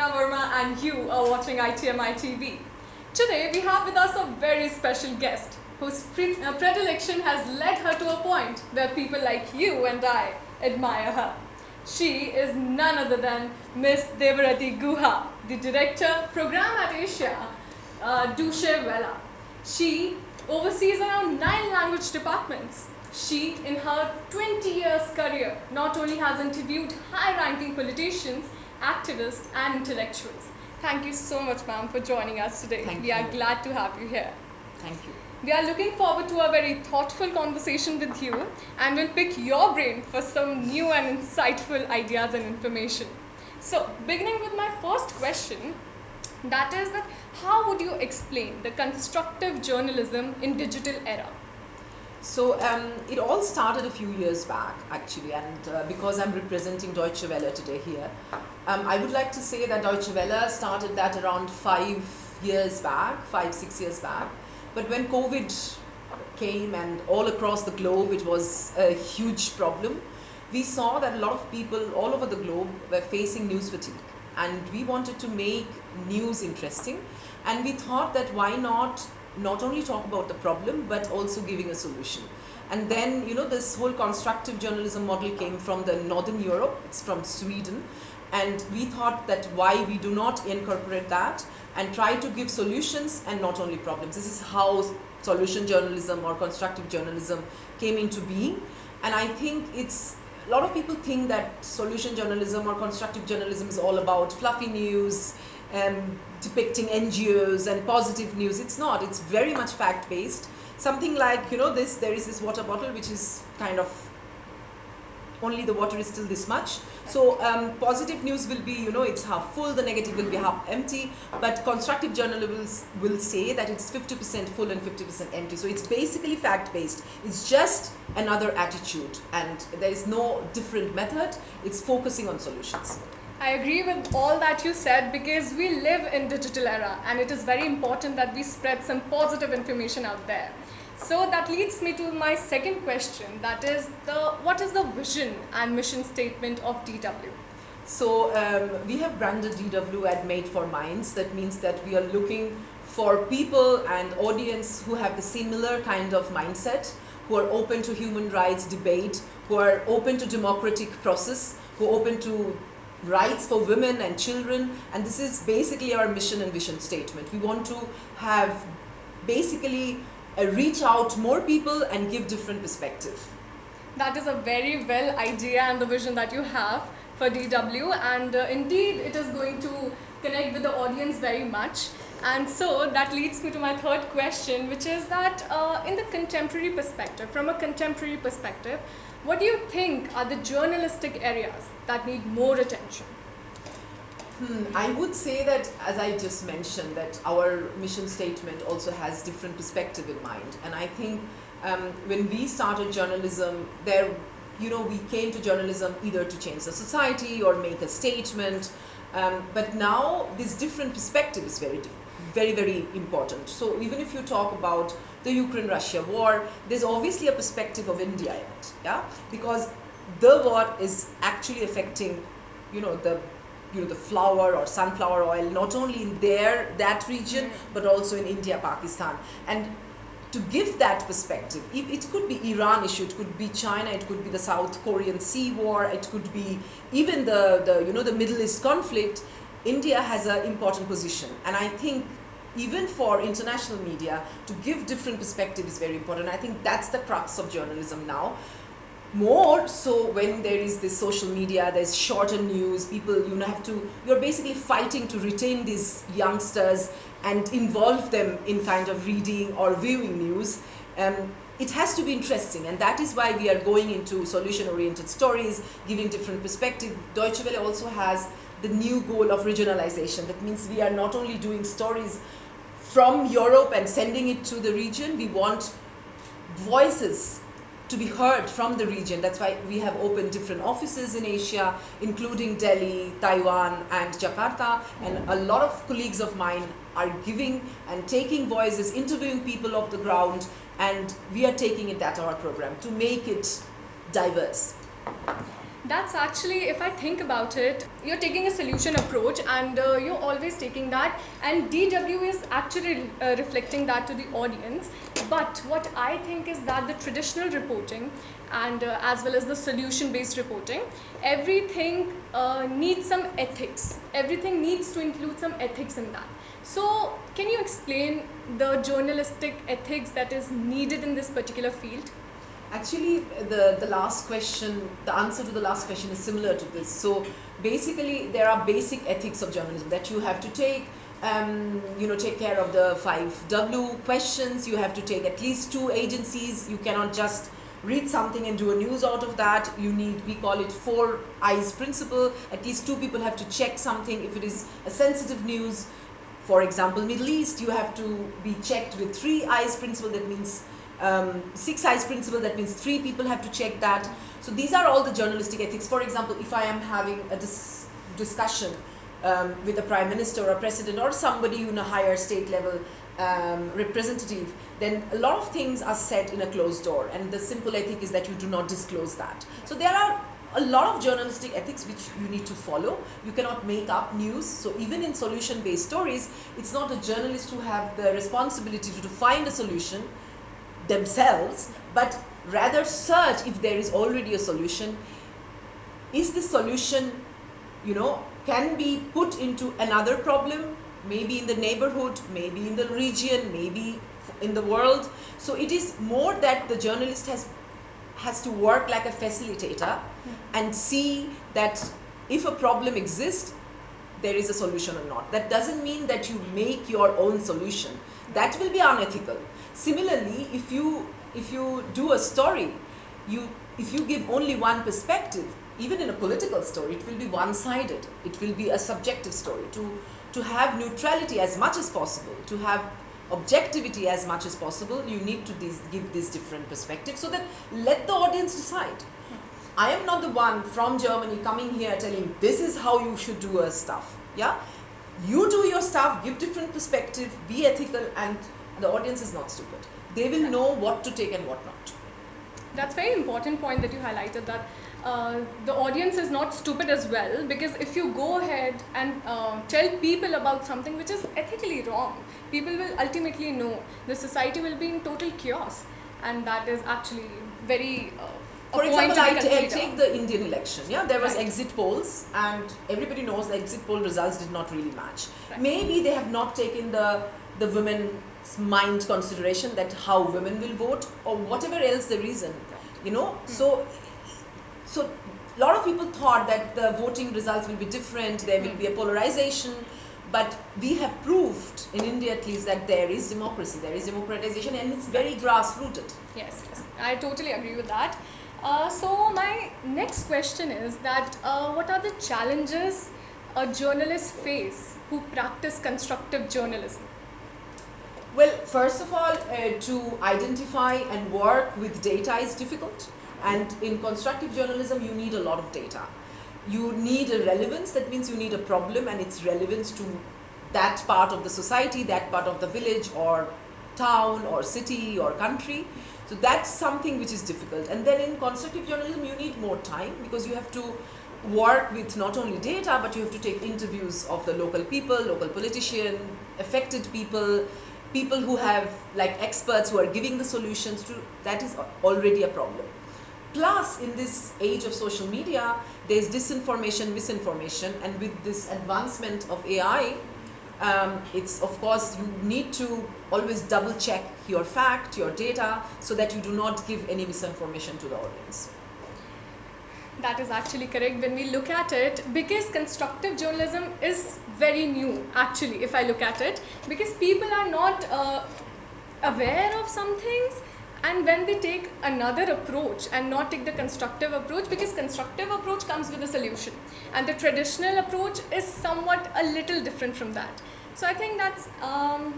Neha Verma and you are watching ITMI TV. Today we have with us a very special guest whose predilection has led her to a point where people like you and I admire her. She is none other than Miss Devarati Guha, the Director, Program at Asia, Deutsche Welle. She oversees around 9 language departments. She, in her 20 years career, not only has interviewed high-ranking politicians, activists and intellectuals. Thank you so much, ma'am, for joining us today. We are glad to have you here. Thank you. We are looking forward to a very thoughtful conversation with you and will pick your brain for some new and insightful ideas and information. So, beginning with my first question, that is that how would you explain the constructive journalism in digital era? So it all started a few years back actually, and because I'm representing Deutsche Welle today here, I would like to say that Deutsche Welle started that around 5 years back, 5-6 years back. But when COVID came and all across the globe it was a huge problem, we saw that a lot of people all over the globe were facing news fatigue, and we wanted to make news interesting, and we thought that why not only talk about the problem but also giving a solution. And then this whole constructive journalism model came from the Northern Europe, it's from Sweden, and we thought that why we do not incorporate that and try to give solutions and not only problems. This is how solution journalism or constructive journalism came into being. And I think a lot of people think that solution journalism or constructive journalism is all about fluffy news, depicting NGOs and positive news. It's not. It's very much fact-based. Something like, there is this water bottle which is kind of, only the water is still this much. So positive news will be, it's half full, the negative will be half empty. But constructive journalists will say that it's 50% full and 50% empty. So it's basically fact-based. It's just another attitude, and there is no different method. It's focusing on solutions. I agree with all that you said, because we live in digital era and it is very important that we spread some positive information out there. So that leads me to my second question, that is what is the vision and mission statement of DW? So we have branded DW as Made for Minds. That means that we are looking for people and audience who have the similar kind of mindset, who are open to human rights debate, who are open to democratic process, who are open to rights for women and children. And this is basically our mission and vision statement. We want to have basically reach out more people and give different perspective. That is a very well idea and the vision that you have for DW, and indeed it is going to connect with the audience very much. And so that leads me to my third question, which is that in the contemporary perspective, from a contemporary perspective, what do you think are the journalistic areas that need more attention? I would say that, as I just mentioned, that our mission statement also has different perspective in mind. And I think when we started journalism, we came to journalism either to change the society or make a statement. But now this different perspective is very, very important. So even if you talk about the Ukraine-Russia war, there's obviously a perspective of India in it, yeah? Because the war is actually affecting, the flour or sunflower oil, not only in that region, but also in India, Pakistan. And to give that perspective, it could be Iran issue, it could be China, it could be the South Korean Sea War, it could be even the Middle East conflict. India has an important position, and I think even for international media, to give different perspective is very important. I think that's the crux of journalism now. More so when there is this social media, there's shorter news, people, you're basically fighting to retain these youngsters and involve them in kind of reading or viewing news. It has to be interesting, and that is why we are going into solution-oriented stories, giving different perspective. Deutsche Welle also has the new goal of regionalization. That means we are not only doing stories from Europe and sending it to the region, we want voices to be heard from the region. That's why we have opened different offices in Asia, including Delhi, Taiwan, and Jakarta. And a lot of colleagues of mine are giving and taking voices, interviewing people off the ground, and we are taking it at our program to make it diverse. That's actually, if I think about it, you're taking a solution approach and you're always taking that, and DW is actually reflecting that to the audience. But what I think is that the traditional reporting and as well as the solution based reporting, everything needs some ethics. Everything needs to include some ethics in that. So, can you explain the journalistic ethics that is needed in this particular field? Actually, the last question, the answer to the last question is similar to this. So basically, there are basic ethics of journalism that you have to take. Take care of the 5W questions. You have to take at least 2 agencies. You cannot just read something and do a news out of that. You need, we call it 4 eyes principle. At least 2 people have to check something. If it is a sensitive news, for example, Middle East, you have to be checked with 3 eyes principle. That means 6 eyes principle, that means 3 people have to check that. So these are all the journalistic ethics. For example, if I am having a discussion with a prime minister or a president or somebody in a higher state level representative, then a lot of things are said in a closed door, and the simple ethic is that you do not disclose that. So there are a lot of journalistic ethics which you need to follow. You cannot make up news. So even in solution based stories, it's not a journalist who have the responsibility to find a solution themselves, but rather search if there is already a solution. Is the solution, can be put into another problem, maybe in the neighborhood, maybe in the region, maybe in the world. So it is more that the journalist has to work like a facilitator and see that if a problem exists, there is a solution or not. That doesn't mean that you make your own solution. That will be unethical. Similarly, if you do a story, if you give only one perspective, even in a political story, it will be one-sided. It will be a subjective story. To have neutrality as much as possible, to have objectivity as much as possible, you need to give these different perspectives so that let the audience decide. I am not the one from Germany coming here telling this is how you should do your stuff. Yeah, you do your stuff, give different perspective, be ethical, and the audience is not stupid. They will know what to take and what not. That's a very important point that you highlighted, that the audience is not stupid as well, because if you go ahead and tell people about something which is ethically wrong, people will ultimately know. The society will be in total chaos, and that is actually very for example, I take the Indian election. Yeah, there was right. exit polls, and everybody knows the exit poll results did not really match. Right. Maybe they have not taken the women's mind consideration, that how women will vote or whatever else the reason. So a lot of people thought that the voting results will be different, there will be a polarization, but we have proved in India at least that there is democracy, there is democratization, and it's very grassrooted. Yes, I totally agree with that. So my next question is that what are the challenges a journalist face who practice constructive journalism? Well, first of all, to identify and work with data is difficult. And in constructive journalism, you need a lot of data. You need a relevance, that means you need a problem and its relevance to that part of the society, that part of the village or town or city or country. So that's something which is difficult. And then in constructive journalism, you need more time, because you have to work with not only data, but you have to take interviews of the local people, local politicians, affected people, people who have like experts who are giving the solutions to. That is already a problem. Plus, in this age of social media, there's disinformation, misinformation, and with this advancement of AI, it's of course you need to always double check your fact, your data, so that you do not give any misinformation to the audience. That is actually correct when we look at it, because constructive journalism is very new actually, if I look at it, because people are not aware of some things, and when they take another approach and not take the constructive approach, because constructive approach comes with a solution and the traditional approach is somewhat a little different from that. So I think that's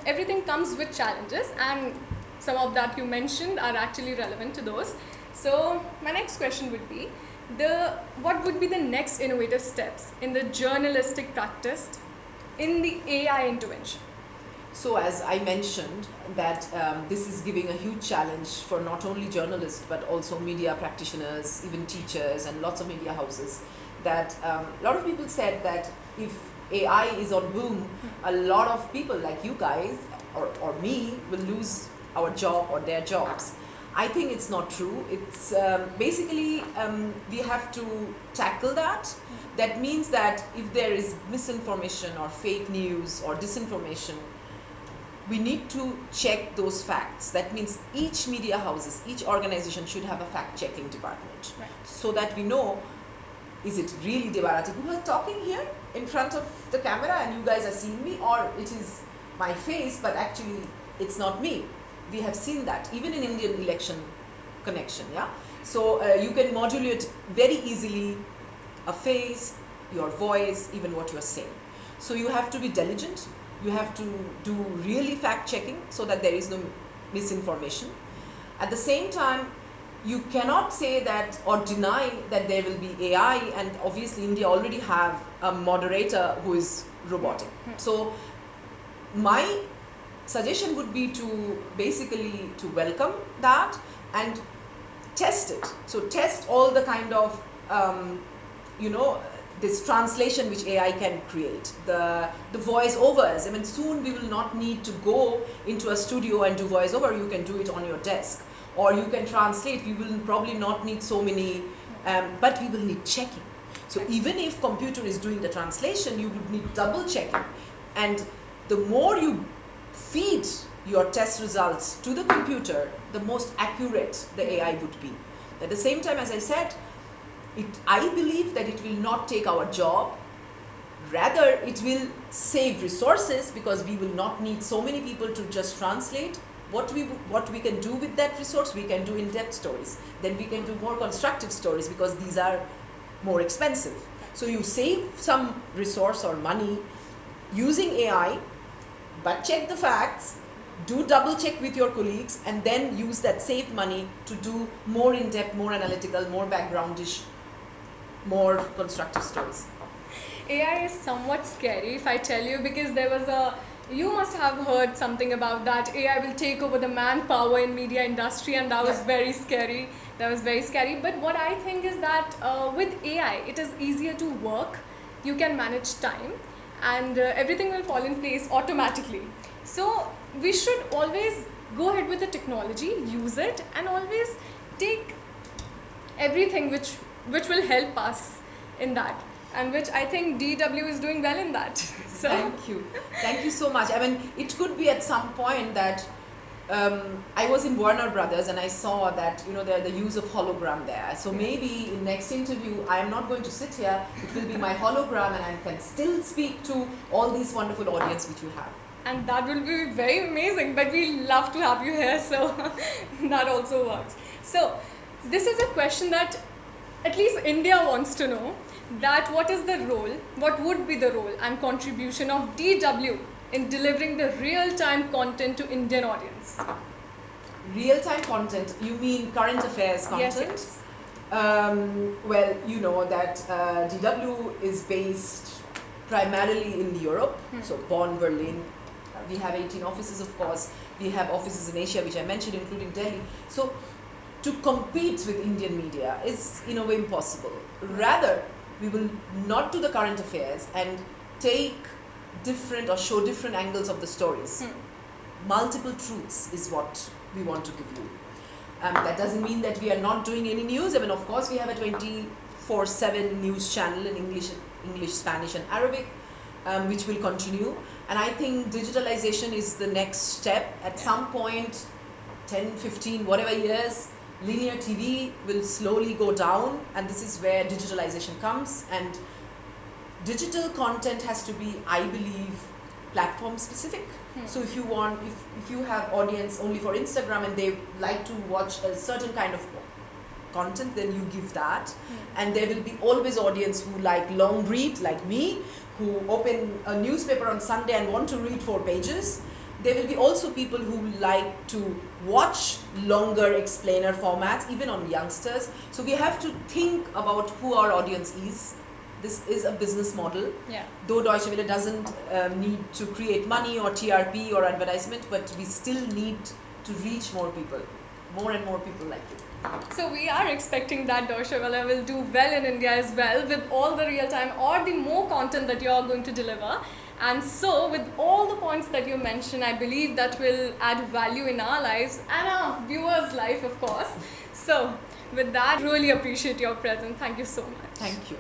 everything comes with challenges, and some of that you mentioned are actually relevant to those. So my next question would be, what would be the next innovative steps in the journalistic practice in the AI intervention? So as I mentioned, that this is giving a huge challenge for not only journalists but also media practitioners, even teachers and lots of media houses. That a lot of people said that if AI is on boom, a lot of people like you guys or me will lose our job or their jobs. I think it's not true. It's basically we have to tackle that. That means that if there is misinformation or fake news or disinformation, we need to check those facts. That means each media houses, each organization should have a fact-checking department, Right. so that we know, is it really Debarati who is talking here in front of the camera and you guys are seeing me, or it is my face but actually it's not me. We have seen that even in Indian election connection, yeah. So you can modulate very easily a face, your voice, even what you are saying. So you have to be diligent. You have to do really fact checking so that there is no misinformation. At the same time, you cannot say that or deny that there will be AI, and obviously India already have a moderator who is robotic. So my suggestion would be to basically to welcome that and test it. So test all the kind of this translation which AI can create, the voiceovers. I mean, soon we will not need to go into a studio and do voiceover. You can do it on your desk, or you can translate. We will probably not need so many, but we will need checking. So even if computer is doing the translation, you would need double checking, and the more you feed your test results to the computer, the most accurate the AI would be. At the same time, as I said, I believe that it will not take our job. Rather, it will save resources, because we will not need so many people to just translate. What we can do with that resource, we can do in-depth stories. Then we can do more constructive stories, because these are more expensive. So you save some resource or money using AI, but check the facts, do double check with your colleagues, and then use that saved money to do more in-depth, more analytical, more backgroundish, more constructive stories. AI is somewhat scary if I tell you, because you must have heard something about that AI will take over the manpower in media industry, and that was very scary. But what I think is that with AI, it is easier to work. You can manage time, and everything will fall in place automatically. So we should always go ahead with the technology, use it, and always take everything which will help us in that, and which I think DW is doing well in that. So Thank you so much. I mean, it could be at some point that I was in Warner Brothers and I saw that the use of hologram there. So maybe in next interview I am not going to sit here. It will be my hologram, and I can still speak to all these wonderful audience which you have. And that will be very amazing. But we love to have you here, so that also works. So this is a question that at least India wants to know, that what would be the role and contribution of DW in delivering the real-time content to Indian audience? Real-time content, you mean current affairs content? Yes. Well, you know that DW is based primarily in Europe, so Bonn, Berlin. We have 18 offices, of course. We have offices in Asia, which I mentioned, including Delhi. So to compete with Indian media is in a way impossible. Rather, we will not do the current affairs and take different or show different angles of the stories. Multiple truths is what we want to give you. That doesn't mean that we are not doing any news. I mean, of course, we have a 24/7 news channel in English, Spanish, and Arabic, which will continue. And I think digitalization is the next step. At some point, 10, 15, whatever years, linear TV will slowly go down, and this is where digitalization comes. And digital content has to be, I believe, platform specific. So if you have audience only for Instagram and they like to watch a certain kind of content, then you give that. And there will be always audience who like long read, like me, who open a newspaper on Sunday and want to read 4 pages. There will be also people who like to watch longer explainer formats, even on youngsters. So we have to think about who our audience is this is a business model. Yeah. Though Deutsche Welle doesn't need to create money or TRP or advertisement, but we still need to reach more people, more and more people like you. So we are expecting that Deutsche Welle will do well in India as well with all the real time or the more content that you are going to deliver. And so with all the points that you mentioned, I believe that will add value in our lives and our viewers' life, of course. So with that, really appreciate your presence. Thank you so much. Thank you.